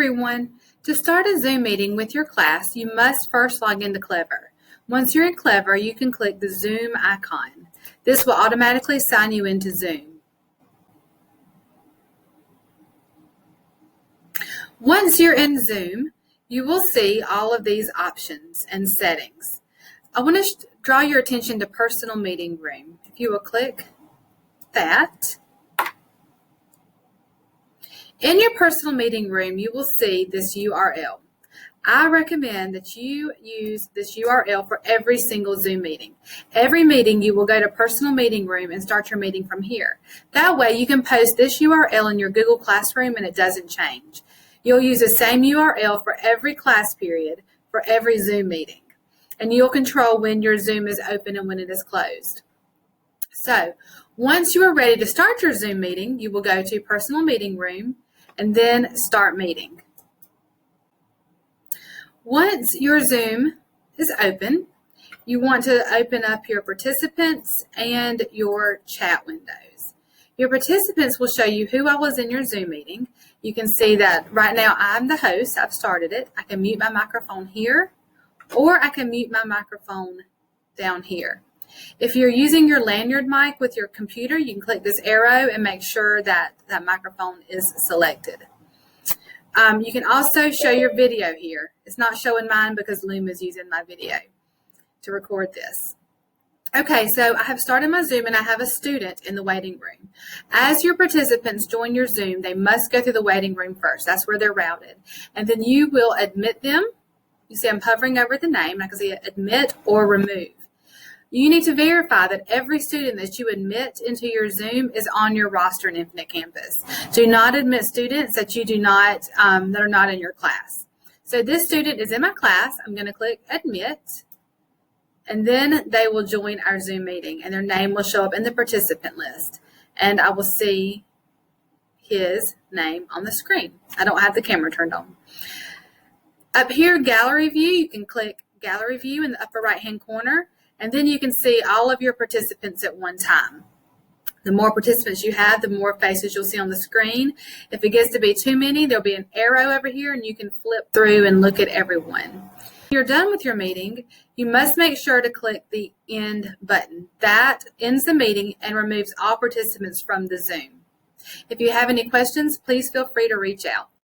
everyone. To start a Zoom meeting with your class, you must first log into Clever. Once you're in Clever, you can click the Zoom icon. This will automatically sign you into Zoom. Once you're in Zoom, you will see all of these options and settings. I want to draw your attention to Personal Meeting Room. If you will click that. In your Personal Meeting Room, you will see this URL. I recommend that you use this URL for every single Zoom meeting. Every meeting, you will go to Personal Meeting Room and start your meeting from here. That way, you can post this URL in your Google Classroom and it doesn't change. You'll use the same URL for every class period for every Zoom meeting. And you'll control when your Zoom is open and when it is closed. So, once you are ready to start your Zoom meeting, you will go to Personal Meeting Room and then Start Meeting. Once your Zoom is open, you want to open up your participants and your chat windows. Your participants will show you who all is in your Zoom meeting. You can see that right now I'm the host. I've started it. I can mute my microphone here, or I can mute my microphone down here. If you're using your lanyard mic with your computer, you can click this arrow and make sure that that microphone is selected. You can also show your video here. It's not showing mine because Loom is using my video to record this. Okay, so I have started my Zoom and I have a student in the waiting room. As your participants join your Zoom, they must go through the waiting room first. That's where they're routed. And then you will admit them. You see I'm hovering over the name. I can see admit or remove. You need to verify that every student that you admit into your Zoom is on your roster in Infinite Campus. Do not admit students that you do not that are not in your class. So this student is in my class. I'm going to click admit, and then they will join our Zoom meeting, and their name will show up in the participant list, and I will see his name on the screen. I don't have the camera turned on. Up here, Gallery View, you can click Gallery View in the upper right-hand corner. And then you can see all of your participants at one time. The more participants you have, the more faces you'll see on the screen. If it gets to be too many, there'll be an arrow over here and you can flip through and look at everyone. When you're done with your meeting, you must make sure to click the End button. That ends the meeting and removes all participants from the Zoom. If you have any questions, please feel free to reach out.